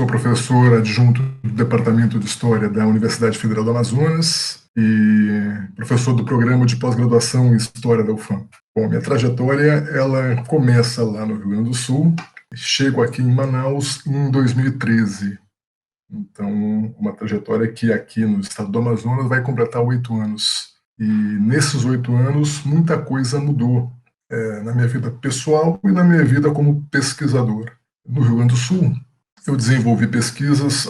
sou professor adjunto do Departamento de História da Universidade Federal do Amazonas e professor do programa de pós-graduação em História da UFAM. Bom, minha trajetória, ela começa lá no Rio Grande do Sul, chego aqui em Manaus em 2013. Então, uma trajetória que aqui no estado do Amazonas vai completar 8 anos. E nesses 8 anos, muita coisa mudou na minha vida pessoal e na minha vida como pesquisador. No Rio Grande do Sul, eu desenvolvi pesquisas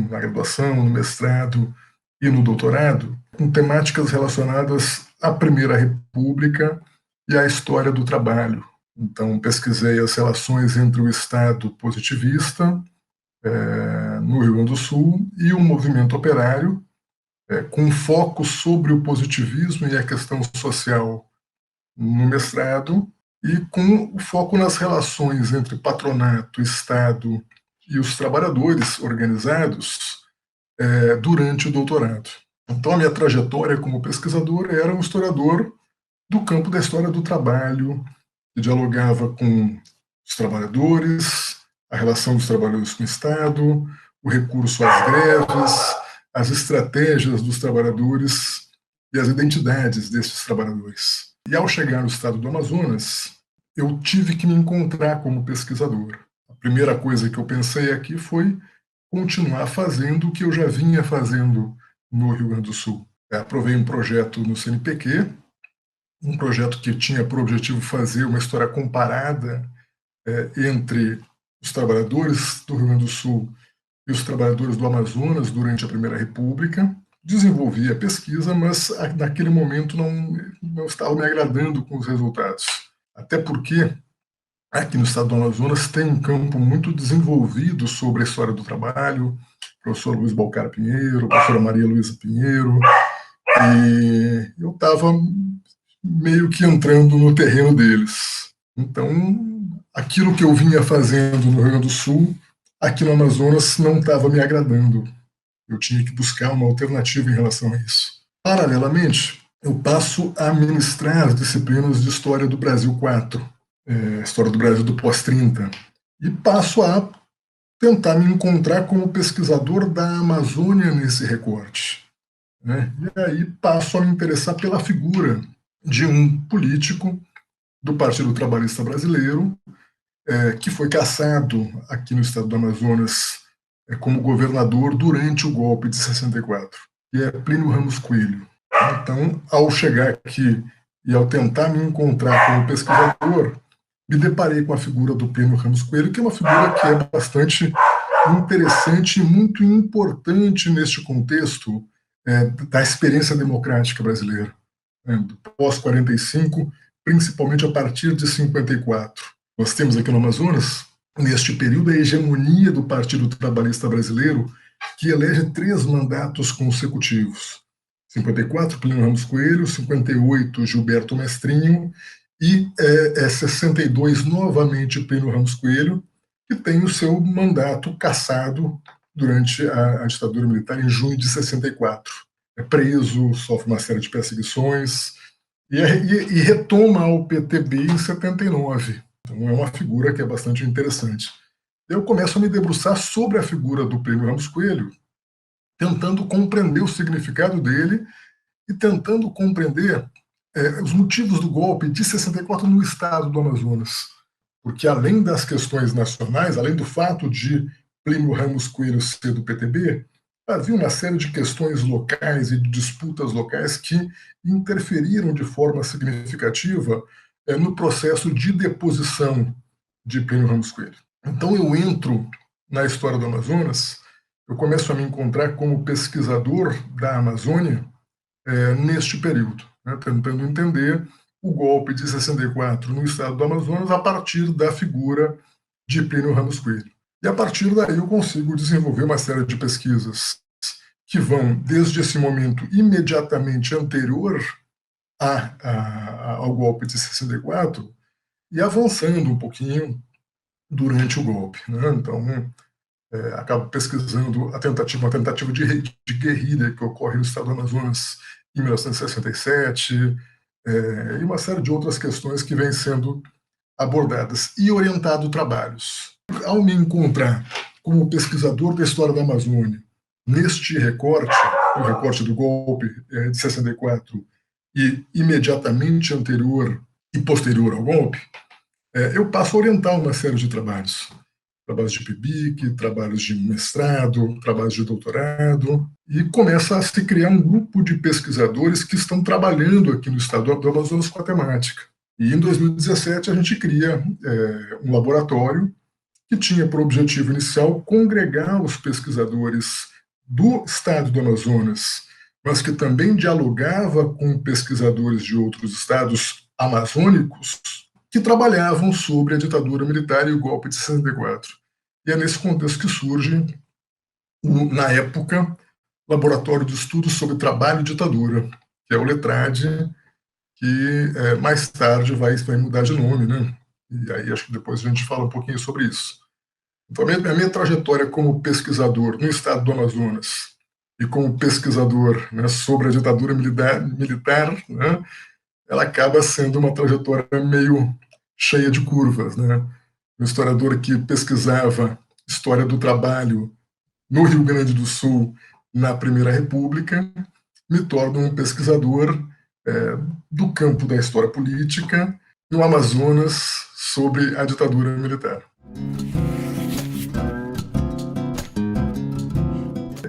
na graduação, no mestrado e no doutorado, com temáticas relacionadas à Primeira República e à história do trabalho. Então, pesquisei as relações entre o Estado positivista, no Rio Grande do Sul, e o movimento operário, com foco sobre o positivismo e a questão social no mestrado, e com o foco nas relações entre patronato, Estado e os trabalhadores organizados durante o doutorado. Então, a minha trajetória como pesquisador era um historiador do campo da história do trabalho, que dialogava com os trabalhadores, a relação dos trabalhadores com o Estado, o recurso às greves, as estratégias dos trabalhadores e as identidades desses trabalhadores. E ao chegar no estado do Amazonas, eu tive que me encontrar como pesquisador. A primeira coisa que eu pensei aqui foi continuar fazendo o que eu já vinha fazendo no Rio Grande do Sul. Aprovei um projeto no CNPq, um projeto que tinha por objetivo fazer uma história comparada entre os trabalhadores do Rio Grande do Sul e os trabalhadores do Amazonas durante a Primeira República. Desenvolvi a pesquisa, mas naquele momento não estava me agradando com os resultados. Até porque aqui no estado do Amazonas tem um campo muito desenvolvido sobre a história do trabalho, professor Luiz Balcar Pinheiro, professora Maria Luísa Pinheiro, e eu estava meio que entrando no terreno deles. Então, aquilo que eu vinha fazendo no Rio Grande do Sul, aqui no Amazonas, não estava me agradando. Eu tinha que buscar uma alternativa em relação a isso. Paralelamente, eu passo a ministrar as disciplinas de História do Brasil 4, História do Brasil do pós-30, e passo a tentar me encontrar como pesquisador da Amazônia nesse recorte. E aí passo a me interessar pela figura de um político do Partido Trabalhista Brasileiro, que foi cassado aqui no estado do Amazonas como governador durante o golpe de 64, que é Plínio Ramos Coelho. Então, ao chegar aqui e ao tentar me encontrar como pesquisador, me deparei com a figura do Plínio Ramos Coelho, que é uma figura que é bastante interessante e muito importante neste contexto da experiência democrática brasileira, do pós-45, principalmente a partir de 54. Nós temos aqui no Amazonas, neste período, a hegemonia do Partido Trabalhista Brasileiro, que elege 3 mandatos consecutivos. 54, Plínio Ramos Coelho, 58, Gilberto Mestrinho, e 62, novamente, Plínio Ramos Coelho, que tem o seu mandato cassado durante a ditadura militar em junho de 64. É preso, sofre uma série de perseguições e retoma ao PTB em 79. Então é uma figura que é bastante interessante. Eu começo a me debruçar sobre a figura do Plínio Ramos Coelho, tentando compreender o significado dele e tentando compreender os motivos do golpe de 64 no estado do Amazonas. Porque além das questões nacionais, além do fato de Plínio Ramos Coelho ser do PTB, havia uma série de questões locais e de disputas locais que interferiram de forma significativa no processo de deposição de Plínio Ramos Coelho. Então eu entro na história do Amazonas, eu começo a me encontrar como pesquisador da Amazônia neste período, tentando entender o golpe de 64 no estado do Amazonas a partir da figura de Plínio Ramos Coelho. E a partir daí eu consigo desenvolver uma série de pesquisas que vão desde esse momento imediatamente anterior ao golpe de 64 e avançando um pouquinho durante o golpe. Então, acabo pesquisando uma tentativa de guerrilha que ocorre no estado do Amazonas em 1967, e uma série de outras questões que vêm sendo abordadas e orientado trabalhos. Ao me encontrar como pesquisador da história da Amazônia, neste recorte, o recorte do golpe de 64 e imediatamente anterior e posterior ao golpe, eu passo a orientar uma série de trabalhos. Trabalhos de PIBIC, trabalhos de mestrado, trabalhos de doutorado, e começa a se criar um grupo de pesquisadores que estão trabalhando aqui no estado do Amazonas com a temática. E em 2017 a gente cria um laboratório que tinha por objetivo inicial congregar os pesquisadores do estado do Amazonas, mas que também dialogava com pesquisadores de outros estados amazônicos que trabalhavam sobre a ditadura militar e o golpe de 64. E é nesse contexto que surge, na época, o Laboratório de Estudos sobre Trabalho e Ditadura, que é o LETRAD, que mais tarde vai mudar de nome, né? E aí acho que depois a gente fala um pouquinho sobre isso. Então, a minha trajetória como pesquisador no estado do Amazonas e como pesquisador, né, sobre a ditadura militar, né, ela acaba sendo uma trajetória meio cheia de curvas, né? Um historiador que pesquisava história do trabalho no Rio Grande do Sul na Primeira República, me torna um pesquisador do campo da história política no Amazonas sobre a ditadura militar.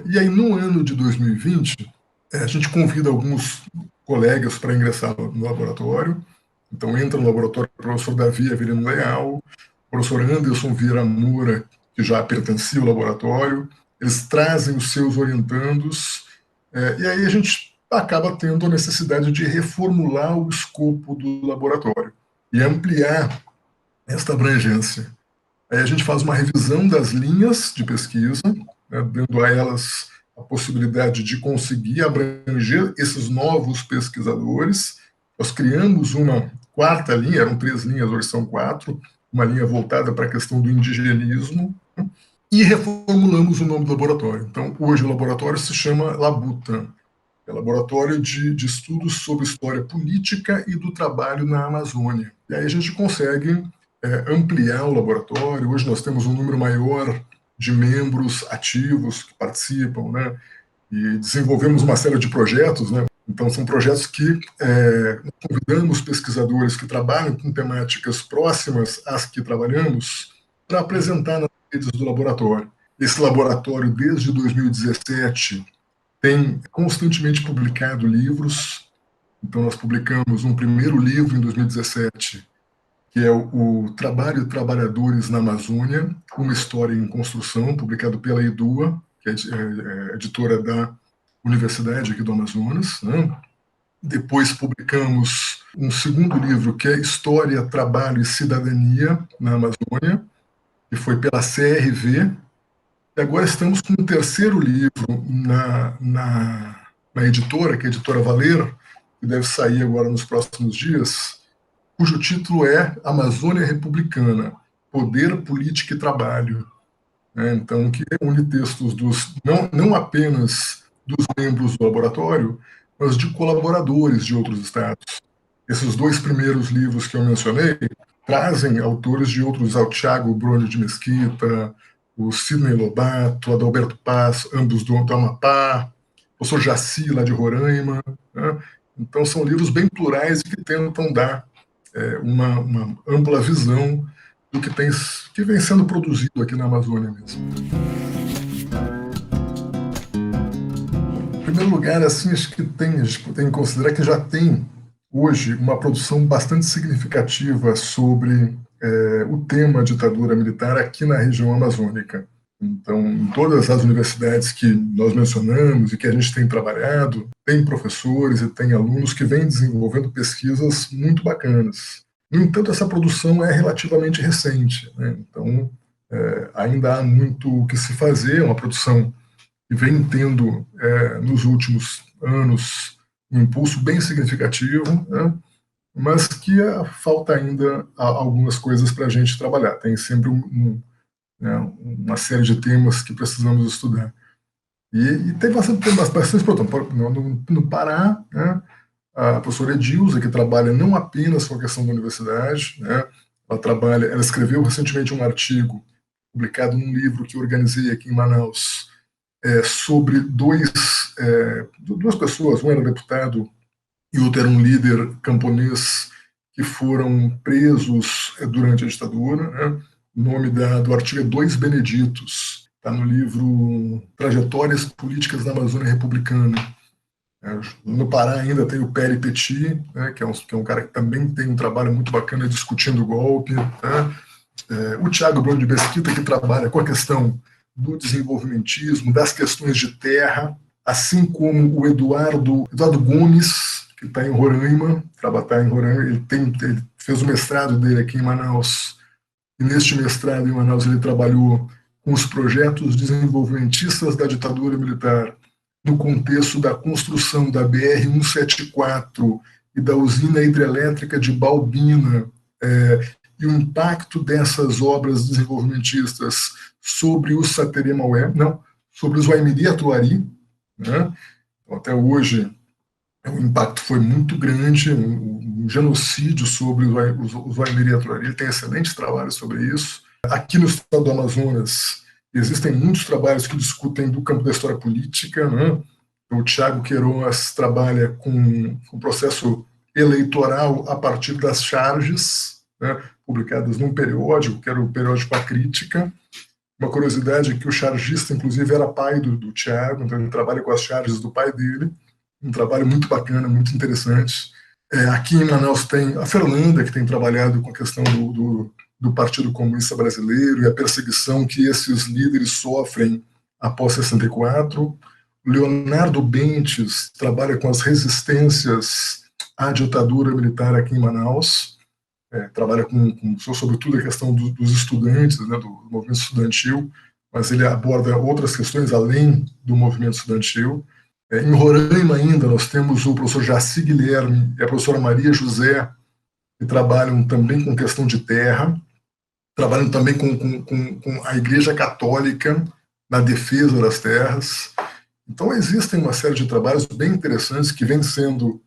E aí, no ano de 2020, a gente convida alguns colegas para ingressar no laboratório. Então, entra no laboratório o professor Davi Avelino Leal, o professor Anderson Vieira Moura, que já pertencia ao laboratório. Eles trazem os seus orientandos, e aí a gente acaba tendo a necessidade de reformular o escopo do laboratório e ampliar esta abrangência. Aí a gente faz uma revisão das linhas de pesquisa, né, dando a elas a possibilidade de conseguir abranger esses novos pesquisadores. Nós criamos uma quarta linha, eram 3 linhas, hoje são 4, uma linha voltada para a questão do indigenismo, e reformulamos o nome do laboratório. Então, hoje o laboratório se chama Labutan, é Laboratório de Estudos sobre História Política e do Trabalho na Amazônia. E aí a gente consegue ampliar o laboratório. Hoje nós temos um número maior de membros ativos que participam, né? E desenvolvemos uma série de projetos, né? Então, são projetos que convidamos pesquisadores que trabalham com temáticas próximas às que trabalhamos para apresentar nas redes do laboratório. Esse laboratório, desde 2017, tem constantemente publicado livros. Então, nós publicamos um primeiro livro em 2017, que é o Trabalho e Trabalhadores na Amazônia, uma história em construção, publicado pela EDUA, que é a editora da Universidade aqui do Amazonas, né? Depois publicamos um segundo livro, que é História, Trabalho e Cidadania na Amazônia, que foi pela CRV. E agora estamos com um terceiro livro na editora, que é a Editora Valer, que deve sair agora nos próximos dias, cujo título é Amazônia Republicana, Poder, Política e Trabalho. Então, que une textos não apenas dos membros do laboratório, mas de colaboradores de outros estados. Esses 2 primeiros livros que eu mencionei trazem autores de outros, o Thiago Broni de Mesquita, o Sidney Lobato, o Adalberto Paz, ambos do Amapá, o professor Jaci, lá de Roraima, né? Então, são livros bem plurais e que tentam dar uma ampla visão do que vem sendo produzido aqui na Amazônia mesmo. Em primeiro lugar, assim, acho que a gente tem que considerar que já tem hoje uma produção bastante significativa sobre o tema ditadura militar aqui na região amazônica. Então, em todas as universidades que nós mencionamos e que a gente tem trabalhado, tem professores e tem alunos que vêm desenvolvendo pesquisas muito bacanas. No entanto, essa produção é relativamente recente, né? Então, ainda há muito o que se fazer, é uma produção que vem tendo, nos últimos anos, um impulso bem significativo, né? Mas que falta ainda algumas coisas para a gente trabalhar. Tem sempre uma série de temas que precisamos estudar. E tem bastante no Pará, né, a professora Edilza, que trabalha não apenas com a questão da universidade, né, ela escreveu recentemente um artigo publicado num livro que eu organizei aqui em Manaus, sobre duas pessoas, um era deputado e outro era um líder camponês que foram presos durante a ditadura, né? O nome do artigo é Dois Beneditos, está no livro Trajetórias Políticas da Amazônia Republicana. No Pará ainda tem o Peri Petit, né, que é um cara que também tem um trabalho muito bacana discutindo o golpe. Né? O Thiago Bruno de Mesquita, que trabalha com a questão do desenvolvimentismo, das questões de terra, assim como o Eduardo Gomes, que está em Roraima, ele fez o mestrado dele aqui em Manaus, e neste mestrado em Manaus ele trabalhou com os projetos desenvolvimentistas da ditadura militar no contexto da construção da BR-174 e da usina hidrelétrica de Balbina, e o impacto dessas obras desenvolvimentistas sobre o Sateré-Maué, sobre os Waimiri-Atuari, né? Então, até hoje, o impacto foi muito grande, um genocídio sobre os Waimiri-Atuari. Ele tem excelentes trabalhos sobre isso. Aqui no estado do Amazonas, existem muitos trabalhos que discutem do campo da história política, né? O Thiago Queiroz trabalha com o processo eleitoral a partir das charges, né, publicadas num periódico, que era o periódico A Crítica. Uma curiosidade é que o chargista, inclusive, era pai do Thiago, então ele trabalha com as charges do pai dele. Um trabalho muito bacana, muito interessante. Aqui em Manaus tem a Fernanda, que tem trabalhado com a questão do Partido Comunista Brasileiro e a perseguição que esses líderes sofrem após 64. O Leonardo Bentes trabalha com as resistências à ditadura militar aqui em Manaus, trabalha sobretudo a questão dos estudantes, né, do movimento estudantil, mas ele aborda outras questões além do movimento estudantil. Em Roraima ainda nós temos o professor Jaci Guilherme e a professora Maria José, que trabalham também com questão de terra, trabalham também com a Igreja Católica na defesa das terras. Então, existem uma série de trabalhos bem interessantes que vêm sendo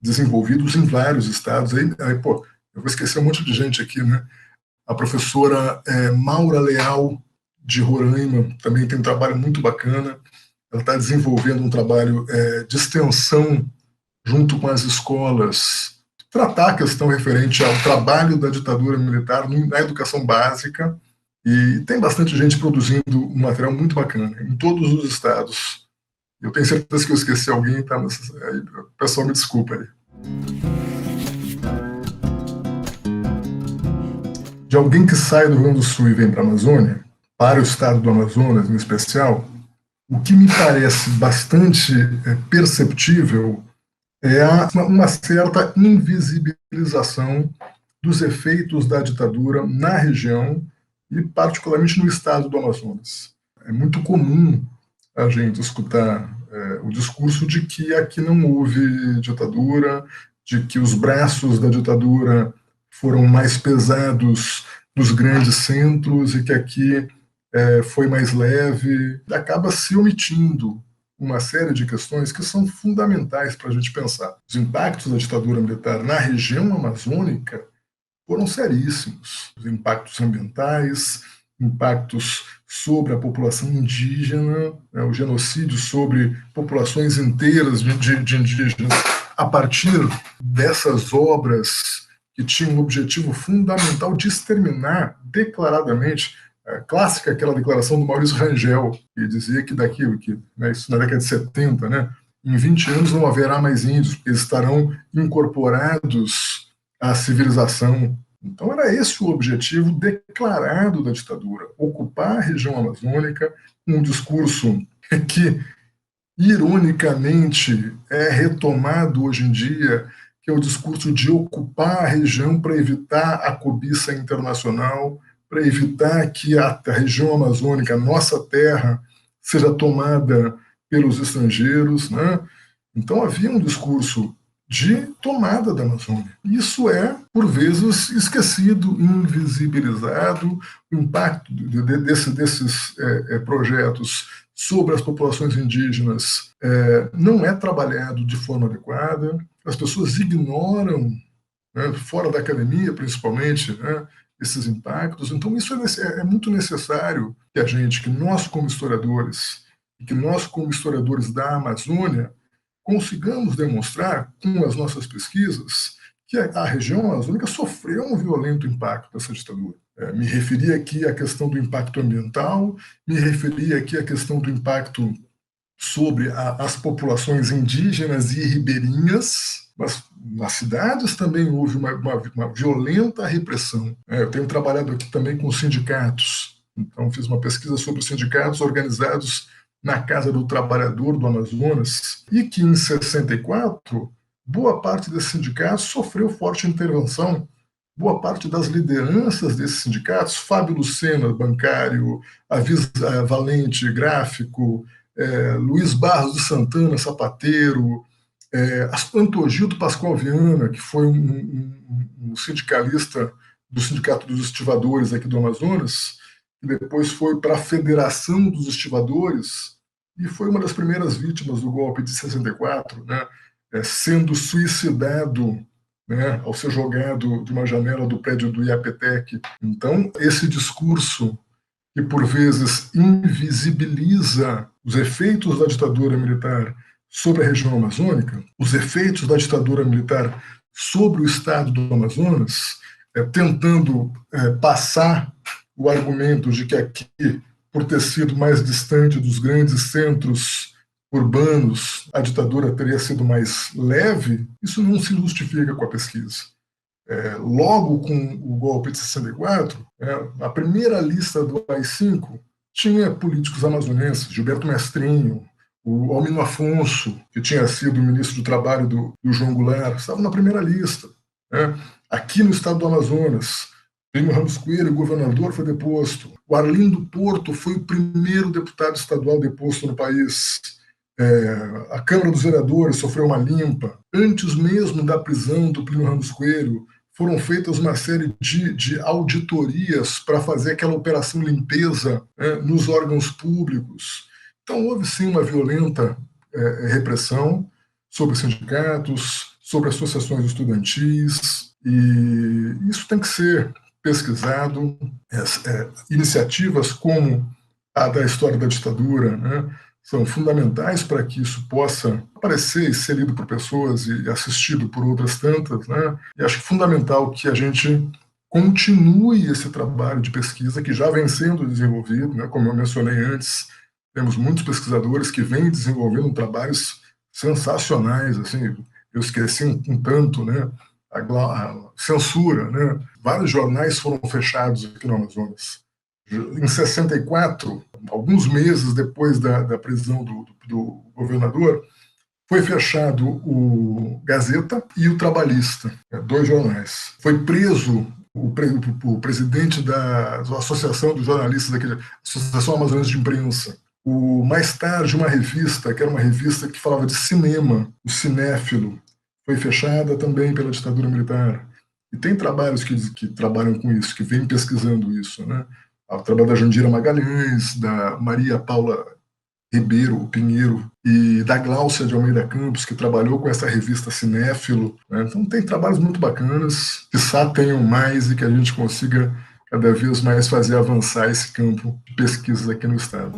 desenvolvidos em vários estados. Eu vou esquecer um monte de gente aqui, né? A professora Maura Leal, de Roraima, também tem um trabalho muito bacana. Ela está desenvolvendo um trabalho de extensão junto com as escolas, tratar a questão referente ao trabalho da ditadura militar na educação básica. E tem bastante gente produzindo um material muito bacana em todos os estados. Eu tenho certeza que eu esqueci alguém, tá? Mas, o pessoal me desculpa aí. De alguém que sai do Rio Grande do Sul e vem para a Amazônia, para o estado do Amazonas em especial, o que me parece bastante perceptível é uma certa invisibilização dos efeitos da ditadura na região e particularmente no estado do Amazonas. É muito comum a gente escutar o discurso de que aqui não houve ditadura, de que os braços da ditadura foram mais pesados nos grandes centros e que aqui foi mais leve. Acaba se omitindo uma série de questões que são fundamentais para a gente pensar. Os impactos da ditadura militar na região amazônica foram seríssimos. Os impactos ambientais, impactos sobre a população indígena, o genocídio sobre populações inteiras de indígenas, a partir dessas obras que tinham o objetivo fundamental de exterminar declaradamente, clássica aquela declaração do Maurício Rangel, que dizia que isso na década de 70, né, em 20 anos não haverá mais índios, porque eles estarão incorporados à civilização. Então era esse o objetivo declarado da ditadura, ocupar a região amazônica, um discurso que, ironicamente, é retomado hoje em dia, que é o discurso de ocupar a região para evitar a cobiça internacional, para evitar que a região amazônica, a nossa terra, seja tomada pelos estrangeiros, né? Então havia um discurso de tomada da Amazônia. Isso é, por vezes, esquecido, invisibilizado. O impacto desses projetos sobre as populações indígenas não é trabalhado de forma adequada. As pessoas ignoram, né, fora da academia principalmente, né, esses impactos. Então, isso é muito necessário que nós como historiadores, e que nós como historiadores da Amazônia, consigamos demonstrar com as nossas pesquisas que a região amazônica sofreu um violento impacto dessa ditadura. Me referi aqui à questão do impacto ambiental, me referi aqui à questão do impacto sobre as populações indígenas e ribeirinhas, mas nas cidades também houve uma violenta repressão. Eu tenho trabalhado aqui também com sindicatos, então fiz uma pesquisa sobre os sindicatos organizados na Casa do Trabalhador do Amazonas, e que em 64, boa parte desses sindicatos sofreu forte intervenção. Boa parte das lideranças desses sindicatos, Fábio Lucena, bancário, Avis Valente, gráfico, Luiz Barros de Santana, sapateiro, Antogildo Pascoal Viana, que foi um sindicalista do Sindicato dos Estivadores aqui do Amazonas, que depois foi para a Federação dos Estivadores e foi uma das primeiras vítimas do golpe de 64, né, sendo suicidado, né, ao ser jogado de uma janela do prédio do IAPTEC. Então, esse discurso que, por vezes, invisibiliza os efeitos da ditadura militar sobre a região amazônica, os efeitos da ditadura militar sobre o estado do Amazonas, tentando passar o argumento de que aqui, por ter sido mais distante dos grandes centros urbanos, a ditadura teria sido mais leve, isso não se justifica com a pesquisa. Logo com o golpe de 64, a primeira lista do AI-5 tinha políticos amazonenses, Gilberto Mestrinho, o Almino Afonso, que tinha sido ministro do Trabalho do João Goulart, estavam na primeira lista. Aqui no estado do Amazonas, Plínio Ramos Coelho, o governador, foi deposto. O Arlindo Porto foi o primeiro deputado estadual deposto no país. A Câmara dos Vereadores sofreu uma limpa. Antes mesmo da prisão do Plínio Ramos Coelho, foram feitas uma série de auditorias para fazer aquela operação limpeza nos órgãos públicos. Então, houve sim uma violenta repressão sobre sindicatos, sobre associações estudantis, e isso tem que ser pesquisado. Iniciativas como a da história da ditadura, né, são fundamentais para que isso possa aparecer e ser lido por pessoas e assistido por outras tantas, né? E acho fundamental que a gente continue esse trabalho de pesquisa que já vem sendo desenvolvido, né? Como eu mencionei antes, temos muitos pesquisadores que vêm desenvolvendo trabalhos sensacionais, assim. Eu esqueci um tanto, né? A censura, né? Vários jornais foram fechados aqui no Amazonas. Em 64, alguns meses depois da prisão do governador, foi fechado o Gazeta e o Trabalhista, 2 jornais. Foi preso o presidente da Associação dos Jornalistas, Associação Amazonense de Imprensa. Mais tarde, uma revista, que era uma revista que falava de cinema, o Cinéfilo, foi fechada também pela ditadura militar. E tem trabalhos que trabalham com isso, que vêm pesquisando isso, né? O trabalho da Jandira Magalhães, da Maria Paula Ribeiro Pinheiro e da Gláucia de Almeida Campos, que trabalhou com essa revista Cinéfilo, né? Então tem trabalhos muito bacanas, quizá tenham mais e que a gente consiga cada vez mais fazer avançar esse campo de pesquisas aqui no estado.